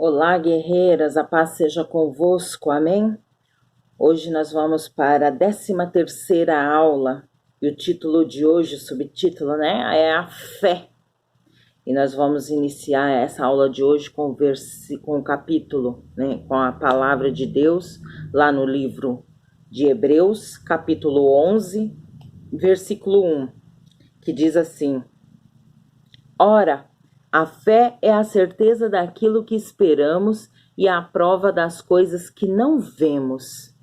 Olá, guerreiras, a paz seja convosco, amém? Hoje nós vamos para a 13ª aula, e o título de hoje, o subtítulo, é a fé. E nós vamos iniciar essa aula de hoje com o capítulo, com a palavra de Deus, lá no livro de Hebreus, capítulo 11, versículo 1, que diz assim: Ora, a fé é a certeza daquilo que esperamos e a prova das coisas que não vemos.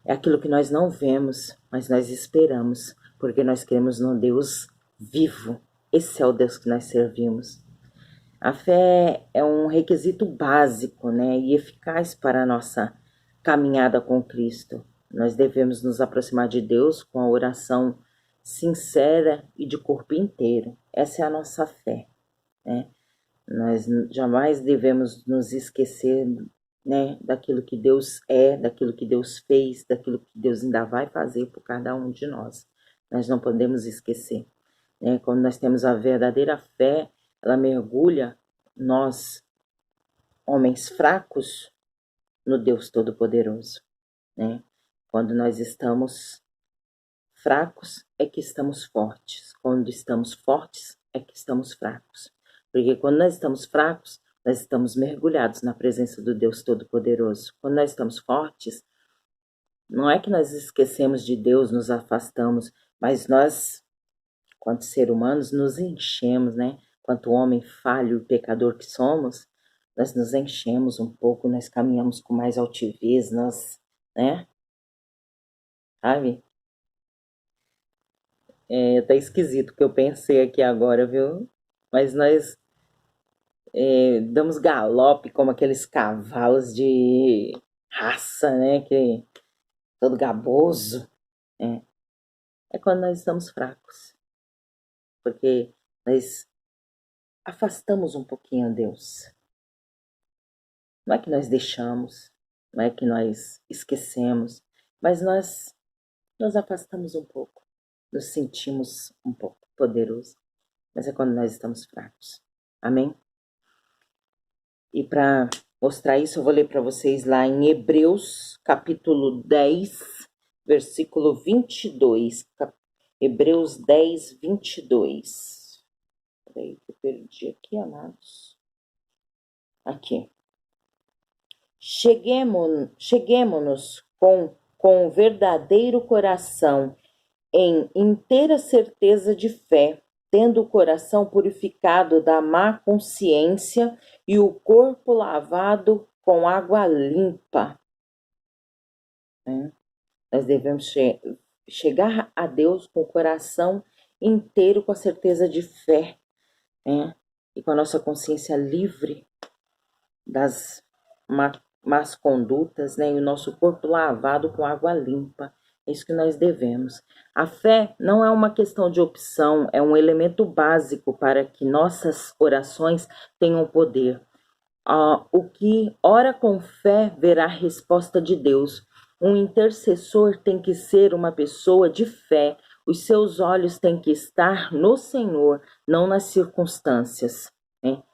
É aquilo que nós não vemos, mas nós esperamos, porque nós cremos no Deus vivo. Esse é o Deus que nós servimos. A fé é um requisito básico, e eficaz para a nossa caminhada com Cristo. Nós devemos nos aproximar de Deus com a oração sincera e de corpo inteiro. Essa é a nossa fé. Nós jamais devemos nos esquecer, daquilo que Deus é, daquilo que Deus fez, daquilo que Deus ainda vai fazer por cada um de nós. Nós não podemos esquecer. Quando nós temos a verdadeira fé, ela mergulha nós, homens fracos, no Deus Todo-Poderoso. Quando nós estamos fracos, é que estamos fortes. Quando estamos fortes, é que estamos fracos. Porque quando nós estamos fracos, nós estamos mergulhados na presença do Deus Todo-Poderoso. Quando nós estamos fortes, não é que nós esquecemos de Deus, nos afastamos, mas nós, quanto seres humanos, nos enchemos, Quanto homem falho e pecador que somos, nós nos enchemos um pouco, nós caminhamos com mais altivez, nós, sabe? É até esquisito o que eu pensei aqui agora, viu? Mas nós damos galope como aqueles cavalos de raça, que todo gaboso. É quando nós estamos fracos, porque nós afastamos um pouquinho a Deus. Não é que nós deixamos, não é que nós esquecemos, mas nós nos afastamos um pouco, nos sentimos um pouco poderosos, mas é quando nós estamos fracos. Amém? E para mostrar isso, eu vou ler para vocês lá em Hebreus, capítulo 10, versículo 22. Hebreus 10, 22. Peraí que eu perdi aqui, amados. Aqui. Cheguemo-nos com verdadeiro coração, em inteira certeza de fé, tendo o coração purificado da má consciência e o corpo lavado com água limpa. Nós devemos chegar a Deus com o coração inteiro, com a certeza de fé, e com a nossa consciência livre das más condutas, e o nosso corpo lavado com água limpa. É isso que nós devemos. A fé não é uma questão de opção, é um elemento básico para que nossas orações tenham poder. O que ora com fé verá a resposta de Deus. Um intercessor tem que ser uma pessoa de fé. Os seus olhos têm que estar no Senhor, não nas circunstâncias.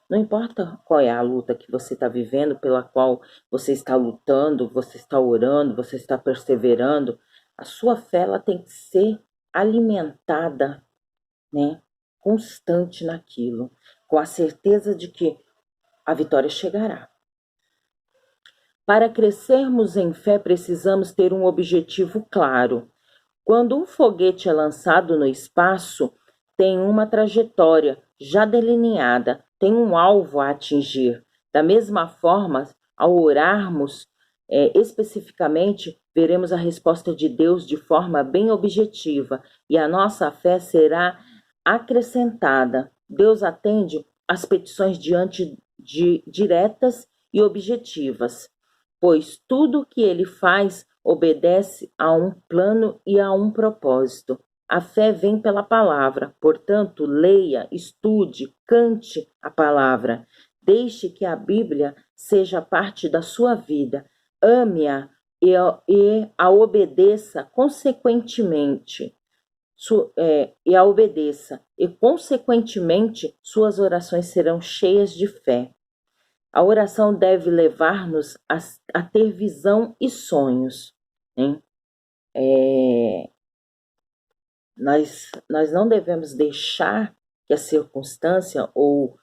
Não importa qual é a luta que você está vivendo, pela qual você está lutando, você está orando, você está perseverando, a sua fé ela tem que ser alimentada, constante naquilo, com a certeza de que a vitória chegará. Para crescermos em fé, precisamos ter um objetivo claro. Quando um foguete é lançado no espaço, tem uma trajetória já delineada, tem um alvo a atingir. Da mesma forma, ao orarmos especificamente, veremos a resposta de Deus de forma bem objetiva e a nossa fé será acrescentada. Deus atende às petições diretas e objetivas, pois tudo o que ele faz obedece a um plano e a um propósito. A fé vem pela palavra, portanto, leia, estude, cante a palavra. Deixe que a Bíblia seja parte da sua vida. Ame-a e a obedeça consequentemente. E consequentemente, suas orações serão cheias de fé. A oração deve levar-nos a ter visão e sonhos, hein? Nós não devemos deixar que a circunstância ou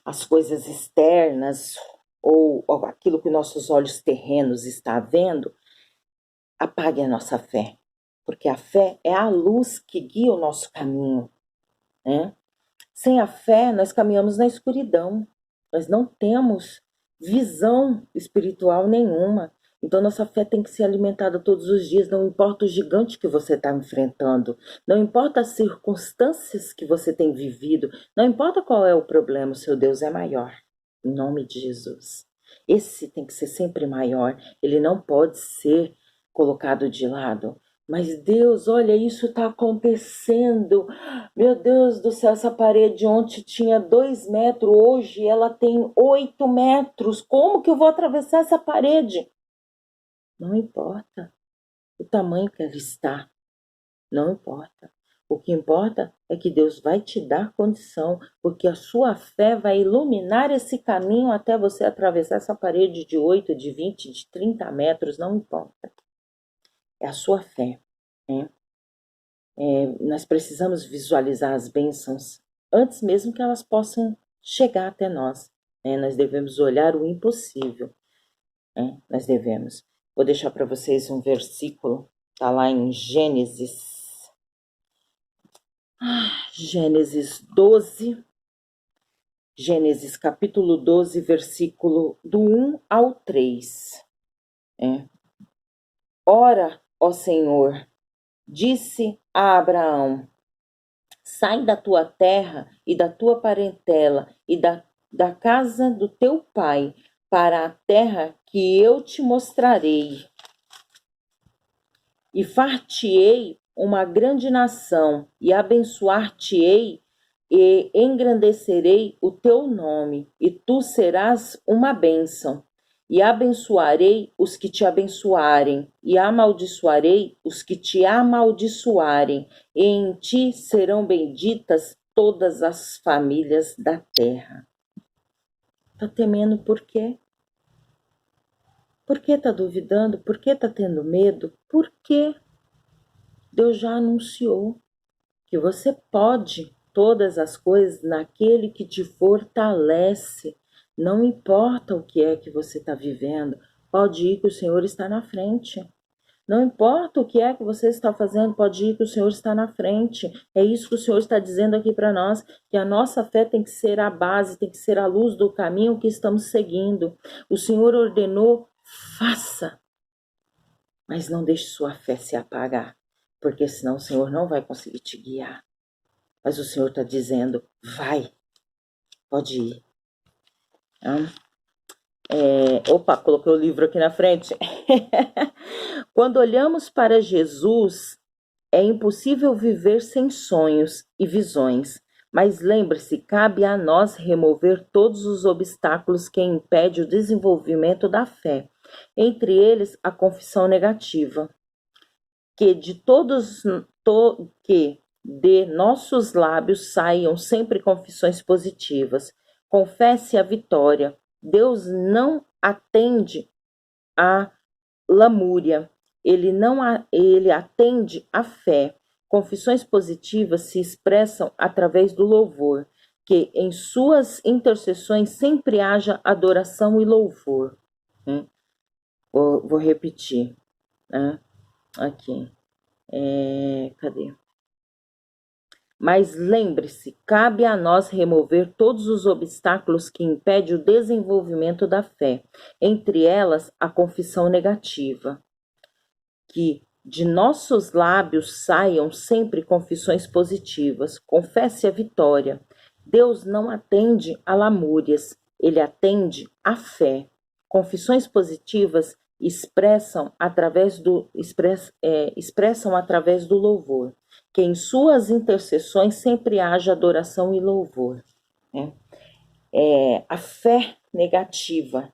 as coisas externas ou aquilo que nossos olhos terrenos estão vendo apague a nossa fé. Porque a fé é a luz que guia o nosso caminho, né? Sem a fé, nós caminhamos na escuridão. Nós não temos visão espiritual nenhuma. Então, nossa fé tem que ser alimentada todos os dias, não importa o gigante que você está enfrentando, não importa as circunstâncias que você tem vivido, não importa qual é o problema, o seu Deus é maior. Em nome de Jesus. Esse tem que ser sempre maior, ele não pode ser colocado de lado. Mas Deus, olha, isso está acontecendo. Meu Deus do céu, essa parede ontem tinha 2 metros, hoje ela tem 8 metros. Como que eu vou atravessar essa parede? Não importa o tamanho que ela está, não importa. O que importa é que Deus vai te dar condição, porque a sua fé vai iluminar esse caminho até você atravessar essa parede de 8, de 20, de 30 metros, não importa. É a sua fé, né? Nós precisamos visualizar as bênçãos antes mesmo que elas possam chegar até nós, né? Nós devemos olhar o impossível, né? Nós devemos. Vou deixar para vocês um versículo, está lá em Gênesis 12, Gênesis capítulo 12, versículo do 1 ao 3. Ora, ó Senhor, disse a Abraão: sai da tua terra e da tua parentela e da casa do teu pai para a terra que eu te mostrarei. E far-te-ei uma grande nação, e abençoar-te-ei, e engrandecerei o teu nome, e tu serás uma bênção. E abençoarei os que te abençoarem, e amaldiçoarei os que te amaldiçoarem, e em ti serão benditas todas as famílias da terra. Tá temendo por quê? Por que tá duvidando? Por que tá tendo medo? Por quê? Deus já anunciou que você pode todas as coisas naquele que te fortalece. Não importa o que é que você está vivendo, pode ir que o Senhor está na frente. Não importa o que é que você está fazendo, pode ir que o Senhor está na frente. É isso que o Senhor está dizendo aqui para nós, que a nossa fé tem que ser a base, tem que ser a luz do caminho que estamos seguindo. O Senhor ordenou, faça, mas não deixe sua fé se apagar, porque senão o Senhor não vai conseguir te guiar. Mas o Senhor está dizendo, vai, pode ir. Opa, coloquei o livro aqui na frente. Quando olhamos para Jesus, é impossível viver sem sonhos e visões. Mas lembre-se, cabe a nós remover todos os obstáculos que impedem o desenvolvimento da fé. Entre eles, a confissão negativa. Que de nossos lábios saiam sempre confissões positivas. Confesse a vitória. Deus não atende a lamúria. Ele atende a fé. Confissões positivas se expressam através do louvor. Que em suas intercessões sempre haja adoração e louvor. Vou repetir. Aqui. Cadê? Mas lembre-se, cabe a nós remover todos os obstáculos que impedem o desenvolvimento da fé, entre elas a confissão negativa. Que de nossos lábios saiam sempre confissões positivas, confesse a vitória. Deus não atende a lamúrias, ele atende a fé. Confissões positivas expressam através do louvor, que em suas intercessões sempre haja adoração e louvor. A fé negativa,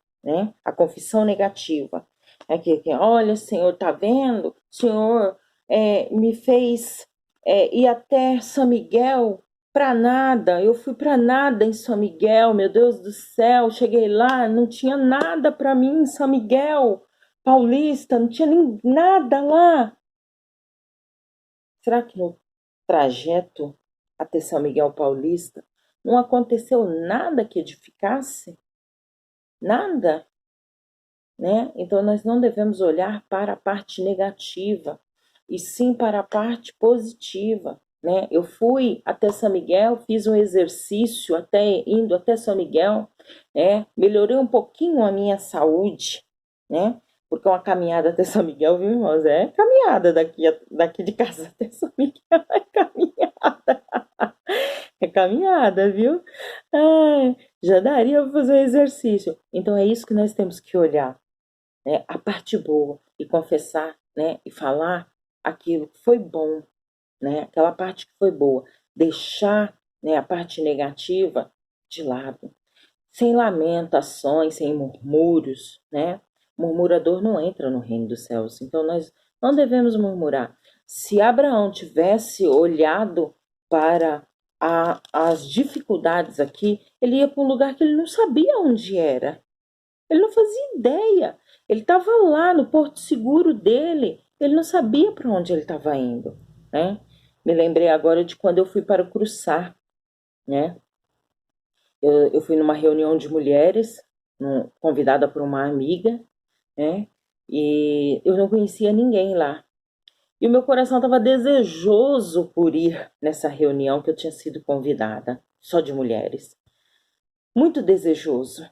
a confissão negativa, que olha, Senhor, tá vendo? O Senhor me fez ir até São Miguel Pra nada, eu fui pra nada em São Miguel, meu Deus do céu. Cheguei lá, não tinha nada pra mim em São Miguel Paulista, não tinha nem nada lá. Será que no trajeto até São Miguel Paulista não aconteceu nada que edificasse? Nada, né? Então nós não devemos olhar para a parte negativa, e sim para a parte positiva, né? Eu fui até São Miguel, fiz um exercício até indo até São Miguel, né? Melhorei um pouquinho a minha saúde, né? Porque uma caminhada até São Miguel, viu, irmãos? É caminhada daqui de casa até São Miguel, é caminhada. É caminhada, viu? Ai, já daria para fazer um exercício. Então é isso que nós temos que olhar, né? A parte boa e confessar, né? E falar aquilo que foi bom, né? Aquela parte que foi boa. Deixar, né, a parte negativa de lado. Sem lamentações, sem murmúrios, né? Murmurador não entra no reino dos céus. Então nós não devemos murmurar. Se Abraão tivesse olhado para as dificuldades aqui, ele ia para um lugar que ele não sabia onde era. Ele não fazia ideia. Ele estava lá no porto seguro dele. Ele não sabia para onde ele estava indo, né? Me lembrei agora de quando eu fui para o Cruçar, né? Eu fui numa reunião de mulheres, convidada por uma amiga, né? E eu não conhecia ninguém lá. E o meu coração estava desejoso por ir nessa reunião que eu tinha sido convidada, só de mulheres. Muito desejoso.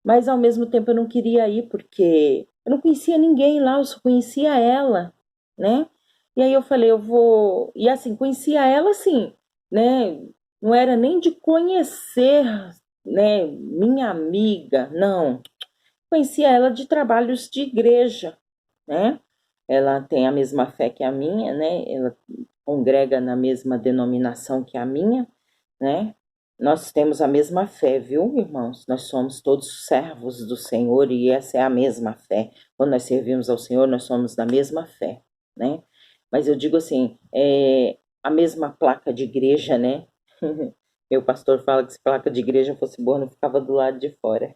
Mas ao mesmo tempo eu não queria ir porque eu não conhecia ninguém lá, eu só conhecia ela, né? E aí eu falei, eu vou. E assim, conhecia ela assim, né? Não era nem de conhecer, né? Minha amiga, não. Conhecia ela de trabalhos de igreja, né? Ela tem a mesma fé que a minha, né? Ela congrega na mesma denominação que a minha, né? Nós temos a mesma fé, viu, irmãos? Nós somos todos servos do Senhor e essa é a mesma fé. Quando nós servimos ao Senhor, nós somos da mesma fé, né? Mas eu digo assim, a mesma placa de igreja, né? Meu pastor fala que se placa de igreja fosse boa, não ficava do lado de fora.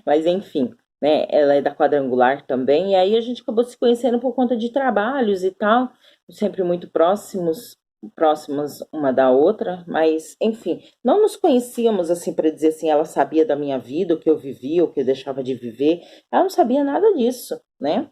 Mas enfim, né? Ela é da Quadrangular também, e aí a gente acabou se conhecendo por conta de trabalhos e tal, sempre muito próximas uma da outra, mas enfim, não nos conhecíamos assim para dizer assim, ela sabia da minha vida, o que eu vivia, o que eu deixava de viver, ela não sabia nada disso, né?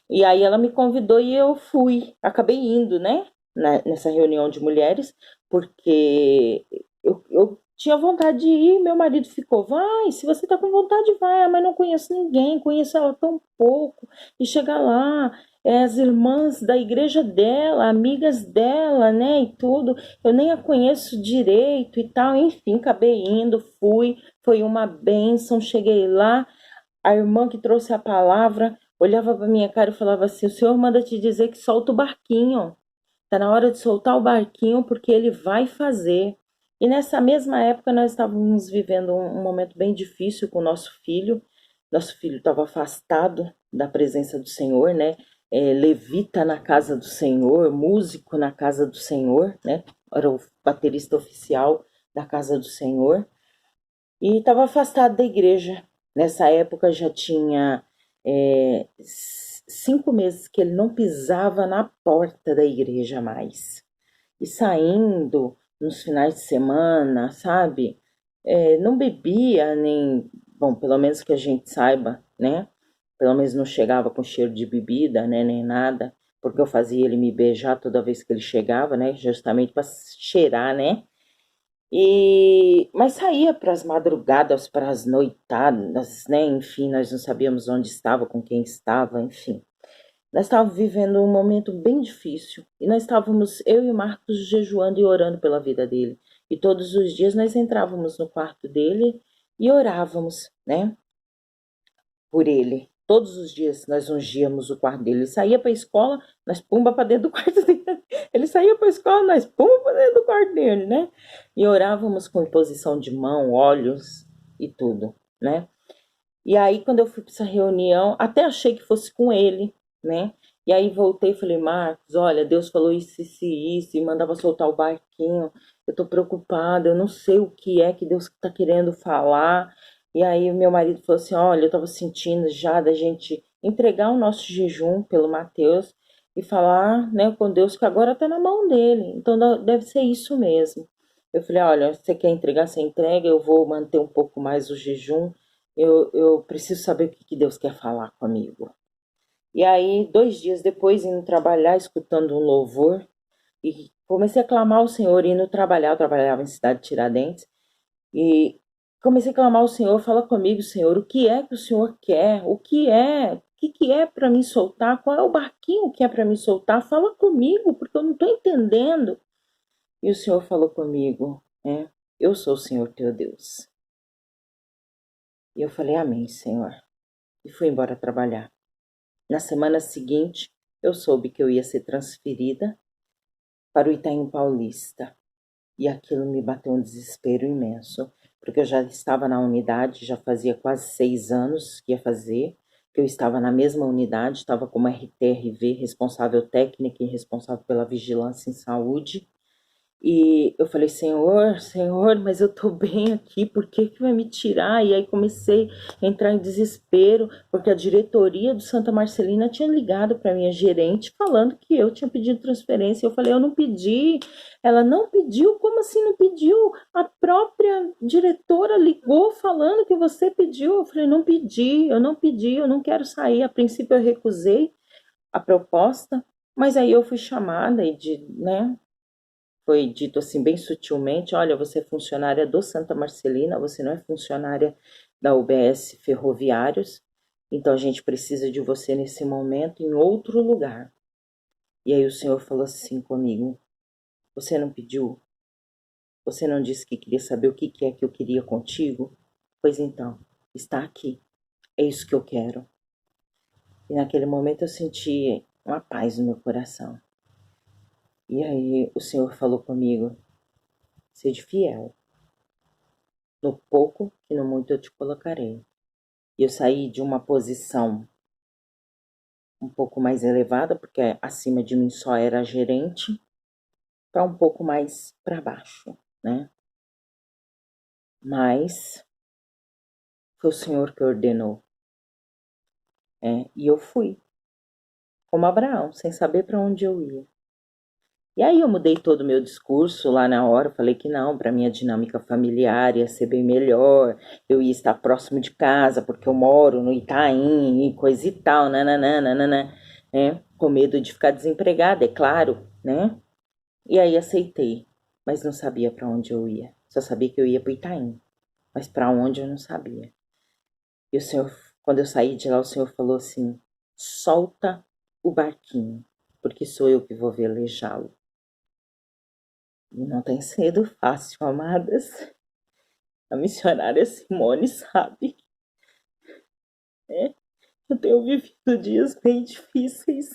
E aí ela me convidou e eu fui, acabei indo, né? Nessa reunião de mulheres, porque eu tinha vontade de ir, meu marido ficou, vai, se você tá com vontade, vai, mas não conheço ninguém, conheço ela tão pouco, e chegar lá, as irmãs da igreja dela, amigas dela, né, e tudo, eu nem a conheço direito e tal, enfim, acabei indo, fui, foi uma bênção, cheguei lá, a irmã que trouxe a palavra olhava para minha cara e falava assim: o senhor manda te dizer que solta o barquinho. Tá na hora de soltar o barquinho porque ele vai fazer. E nessa mesma época nós estávamos vivendo um momento bem difícil com o nosso filho. Nosso filho estava afastado da presença do Senhor, né? Levita na casa do Senhor, músico na casa do Senhor, né? Era o baterista oficial da casa do Senhor. E estava afastado da igreja. Nessa época já tinha 5 meses que ele não pisava na porta da igreja mais. E saindo nos finais de semana, sabe? Não bebia nem, bom, pelo menos que a gente saiba, né? Pelo menos não chegava com cheiro de bebida, né? Nem nada, porque eu fazia ele me beijar toda vez que ele chegava, né? Justamente para cheirar, né? Mas saía para as madrugadas, para as noitadas, né? Enfim, nós não sabíamos onde estava, com quem estava, enfim. Nós estávamos vivendo um momento bem difícil e nós estávamos, eu e o Marcos, jejuando e orando pela vida dele. E todos os dias nós entrávamos no quarto dele e orávamos, né? Por ele. Todos os dias nós ungíamos o quarto dele. Ele saía para a escola, nós pumba para dentro do quarto dele. Ele saía para a escola, nós pumba para dentro do quarto dele, né? E orávamos com imposição de mão, óleos e tudo, né? E aí, quando eu fui para essa reunião, até achei que fosse com ele, né? E aí voltei e falei, Marcos, olha, Deus falou isso, e mandava soltar o barquinho. Eu tô preocupada, eu não sei o que é que Deus tá querendo falar. E aí o meu marido falou assim, olha, eu tava sentindo já da gente entregar o nosso jejum pelo Mateus e falar, né, com Deus que agora tá na mão dele. Então deve ser isso mesmo. Eu falei, olha, você quer entregar, você entrega, eu vou manter um pouco mais o jejum. Eu preciso saber o que que Deus quer falar comigo. E aí, 2 dias depois, indo trabalhar, escutando um louvor, e comecei a clamar ao Senhor, indo trabalhar, eu trabalhava em cidade de Tiradentes, e comecei a clamar ao Senhor, fala comigo, Senhor, o que é que o Senhor quer? O que é? O que que é para me soltar? Qual é o barquinho que é para me soltar? Fala comigo, porque eu não estou entendendo. E o Senhor falou comigo, eu sou o Senhor teu Deus. E eu falei, amém, Senhor. E fui embora trabalhar. Na semana seguinte, eu soube que eu ia ser transferida para o Itaim Paulista. E aquilo me bateu um desespero imenso, porque eu já estava na unidade, já fazia quase 6 anos que ia fazer, que eu estava na mesma unidade, estava como RTRV, responsável técnica e responsável pela vigilância em saúde. E eu falei, Senhor, mas eu tô bem aqui, por que que vai me tirar? E aí comecei a entrar em desespero, porque a diretoria do Santa Marcelina tinha ligado para minha gerente falando que eu tinha pedido transferência. Eu falei, eu não pedi. Ela não pediu? Como assim não pediu? A própria diretora ligou falando que você pediu. Eu falei, não pedi, eu não quero sair. A princípio eu recusei a proposta, mas aí eu fui chamada e foi dito assim bem sutilmente, olha, você é funcionária do Santa Marcelina, você não é funcionária da UBS Ferroviários, então a gente precisa de você nesse momento em outro lugar. E aí o senhor falou assim comigo, você não pediu? Você não disse que queria saber o que que é que eu queria contigo? Pois então, está aqui, é isso que eu quero. E naquele momento eu senti uma paz no meu coração. E aí o senhor falou comigo, seja fiel. No pouco e no muito eu te colocarei. E eu saí de uma posição um pouco mais elevada, porque acima de mim só era gerente, para um pouco mais para baixo, né? Mas foi o Senhor que ordenou. E eu fui, como Abraão, sem saber para onde eu ia. E aí eu mudei todo o meu discurso lá na hora, falei que não, para minha dinâmica familiar ia ser bem melhor, eu ia estar próximo de casa, porque eu moro no Itaim e coisa e tal, nananana, com medo de ficar desempregada, é claro, né? E aí aceitei, mas não sabia para onde eu ia, só sabia que eu ia para Itaim, mas para onde eu não sabia. E o Senhor, quando eu saí de lá, o Senhor falou assim, solta o barquinho, porque sou eu que vou velejá-lo. Não tem sido fácil, amadas. A missionária Simone sabe, né? Eu tenho vivido dias bem difíceis.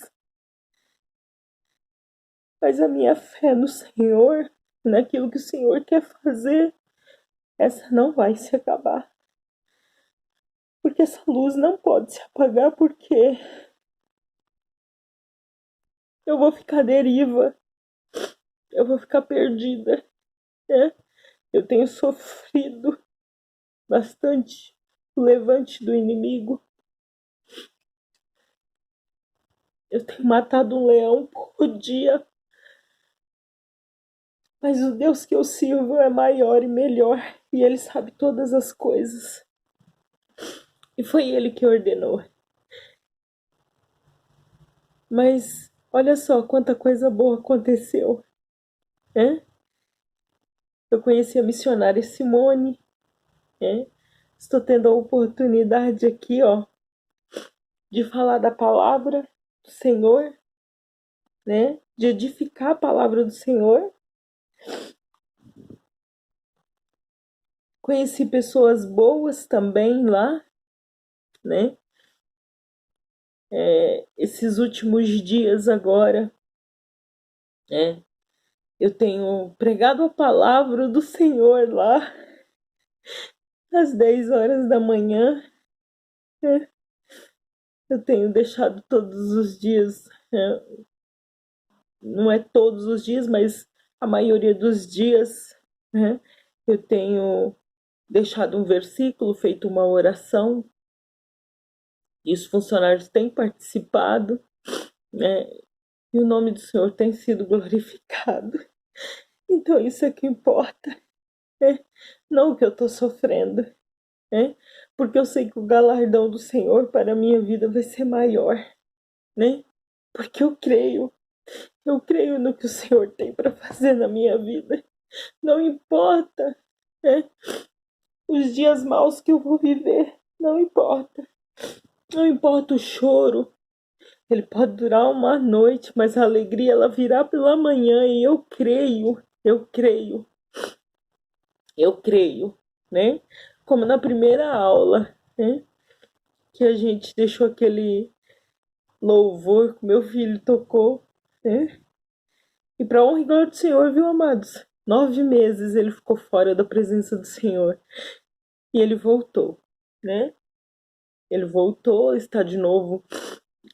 Mas a minha fé no Senhor, naquilo que o Senhor quer fazer, essa não vai se acabar. Porque essa luz não pode se apagar, porque eu vou ficar à deriva. Eu vou ficar perdida, né? Eu tenho sofrido bastante o levante do inimigo. Eu tenho matado um leão por dia. Mas o Deus que eu sirvo é maior e melhor, e Ele sabe todas as coisas. E foi Ele que ordenou. Mas olha só quanta coisa boa aconteceu, né? Eu conheci a missionária Simone, né? Estou tendo a oportunidade aqui, ó, de falar da palavra do Senhor, né? De edificar a palavra do Senhor. Conheci pessoas boas também lá, né? Esses últimos dias agora, né? Eu tenho pregado a palavra do Senhor lá às 10 horas da manhã, né? Eu tenho deixado todos os dias, não é todos os dias, mas a maioria dos dias, né, eu tenho deixado um versículo, feito uma oração, e os funcionários têm participado, né, e o nome do Senhor tem sido glorificado. Então isso é que importa, né? Não o que eu estou sofrendo, né? Porque eu sei que o galardão do Senhor para a minha vida vai ser maior, né? Porque eu creio no que o Senhor tem para fazer na minha vida. Não importa, né, os dias maus que eu vou viver, não importa. Não importa o choro, ele pode durar uma noite, mas a alegria ela virá pela manhã e eu creio, né? Como na primeira aula, né? Que a gente deixou aquele louvor que meu filho tocou, né? E para honra e glória do Senhor, viu, amados? 9 meses ele ficou fora da presença do Senhor e ele voltou, né? Ele voltou, está de novo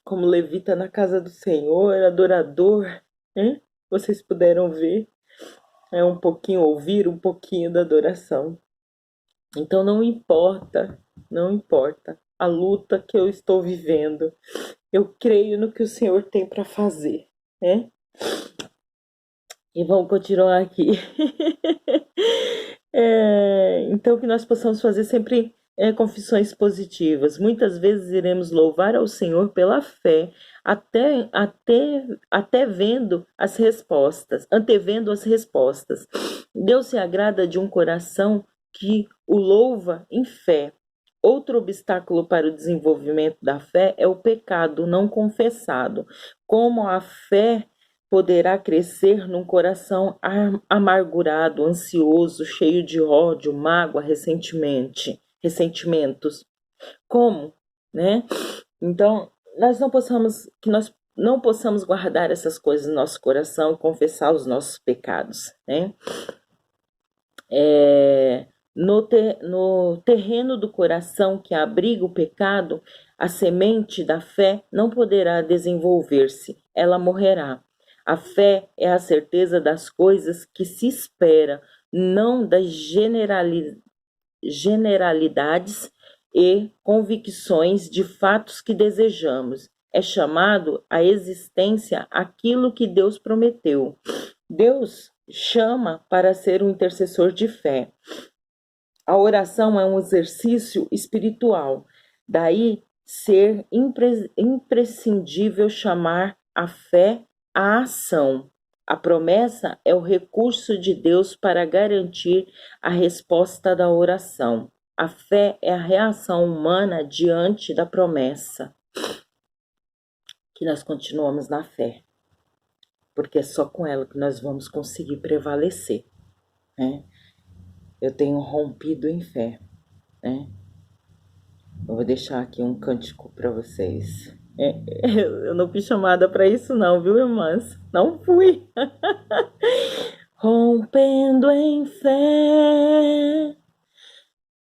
como levita na casa do Senhor, adorador, né? Vocês puderam ver, ouvir um pouquinho da adoração. Então não importa a luta que eu estou vivendo. Eu creio no que o Senhor tem para fazer, né? E vamos continuar aqui. Então que nós possamos fazer sempre confissões positivas. Muitas vezes iremos louvar ao Senhor pela fé, até vendo as respostas, antevendo as respostas. Deus se agrada de um coração que o louva em fé. Outro obstáculo para o desenvolvimento da fé é o pecado não confessado. Como a fé poderá crescer num coração amargurado, ansioso, cheio de ódio, mágoa, ressentimentos. Como, né? Então, nós não possamos guardar essas coisas no nosso coração e confessar os nossos pecados, né? No terreno do coração que abriga o pecado, a semente da fé não poderá desenvolver-se, ela morrerá. A fé é a certeza das coisas que se espera, não das generalidades e convicções de fatos que desejamos. É chamado à existência aquilo que Deus prometeu. Deus chama para ser um intercessor de fé. A oração é um exercício espiritual. Daí ser imprescindível chamar a fé à ação. A promessa é o recurso de Deus para garantir a resposta da oração. A fé é a reação humana diante da promessa. Que nós continuamos na fé, porque é só com ela que nós vamos conseguir prevalecer, né? Eu tenho rompido em fé, né? Eu vou deixar aqui um cântico para vocês. Eu não fui chamada para isso não, viu, irmãs? Não fui. Rompendo em fé,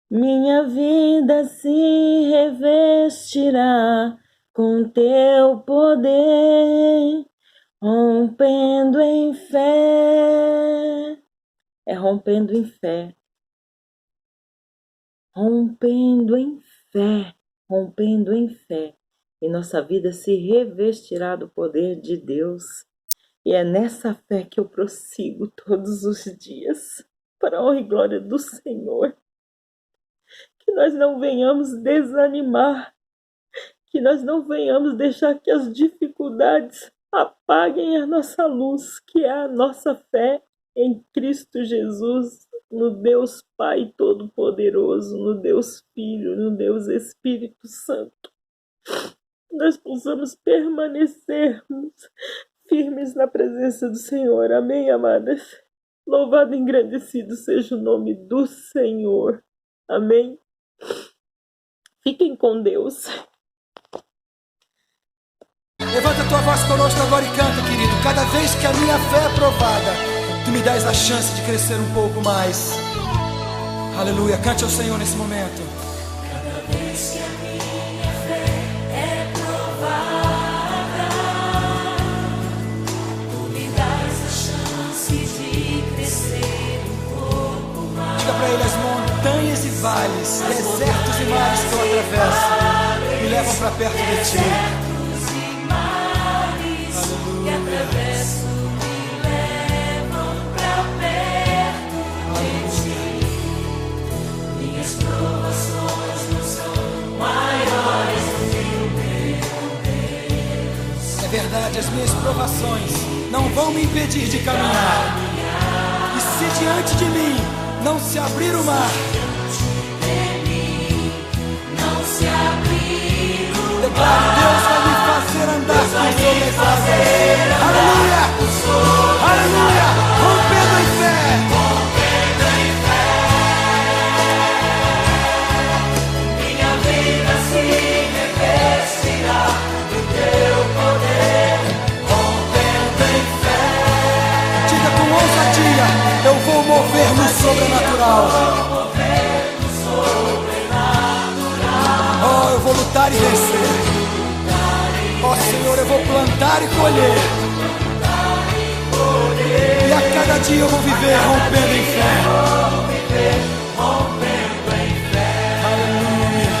minha vida se revestirá com teu poder. Rompendo em fé, rompendo em fé. Rompendo em fé, rompendo em fé, e nossa vida se revestirá do poder de Deus. E é nessa fé que eu prossigo todos os dias, para a honra e glória do Senhor. Que nós não venhamos desanimar, que nós não venhamos deixar que as dificuldades apaguem a nossa luz, que é a nossa fé em Cristo Jesus, no Deus Pai Todo-Poderoso, no Deus Filho, no Deus Espírito Santo. Nós possamos permanecermos firmes na presença do Senhor. Amém, amadas? Louvado e engrandecido seja o nome do Senhor. Amém? Fiquem com Deus. Levanta a tua voz conosco agora e canta, querido. Cada vez que a minha fé é provada, tu me dás a chance de crescer um pouco mais. Aleluia, cante ao Senhor nesse momento. Cada vez que a minha fé é provada, mares que eu atravesso me levam para perto de ti. É verdade, as minhas provações não vão me impedir de caminhar. E se diante de mim não se abrir o mar, declaro, Deus vai me fazer andar por sobre as águas. Aleluia! Aleluia! Rompendo em fé! Minha vida se revestirá do teu poder, rompendo em fé. Diga com ousadia: eu vou mover no sobrenatural. Oh, eu vou lutar e vencer. Oh, Senhor, eu vou plantar e colher. E a cada dia eu vou viver rompendo em fé. Aleluia.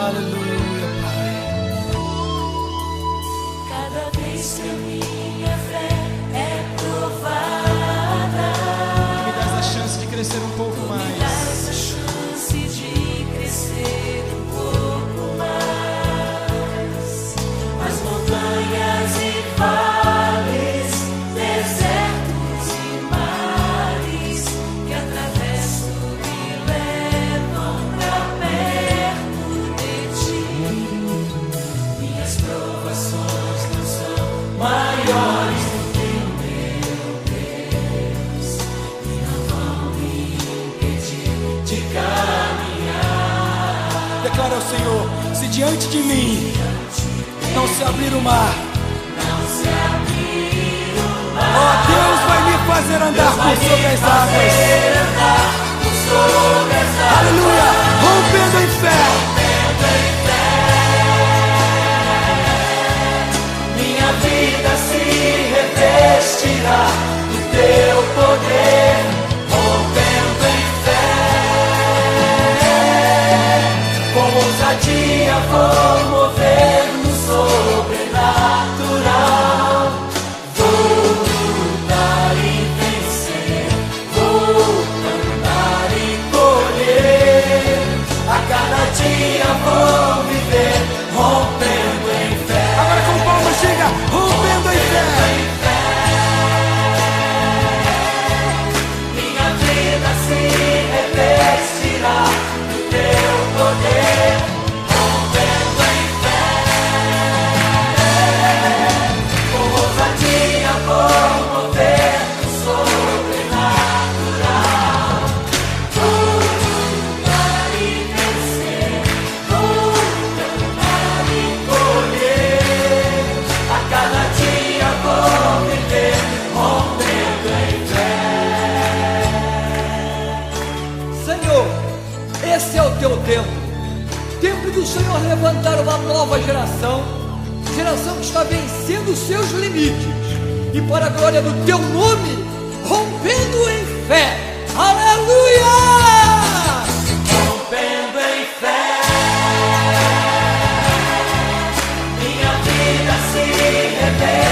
Aleluia, Pai. Cada vez que a minha fé é provada, Me dás a chance de crescer um pouco mais. essa chance de crescer um pouco mais. As montanhas e vales, desertos e mares que atravesso me levam pra perto de ti. Minhas provações não são maiores do que o meu Deus, e não vão me impedir de caminhar. Declara ao Senhor: se diante de mim não se abrir o mar, oh, Deus vai me fazer andar por sobre as águas. Aleluia! Rompendo em fé. Minha vida se revestirá do teu poder, rompendo em fé. Com ousadia vou mover no sobrenatural. Vou lutar e vencer, vou plantar e colher. A cada dia vou viver rompendo em fé. Agora com palmas, diga: rompendo em fé. Minha vida se revestirá do teu poder, rompendo em fé. Com ousadia vou mover no sobrenatural. Vou lutar e vencer, vou cantar e colher. A cada dia vou viver rompendo em fé. Senhor, esse é o teu tempo, tempo do Senhor levantar uma nova geração, geração que está vencendo os seus limites, e para a glória do teu nome, rompendo em fé. Aleluia! Rompendo em fé, minha vida se revela.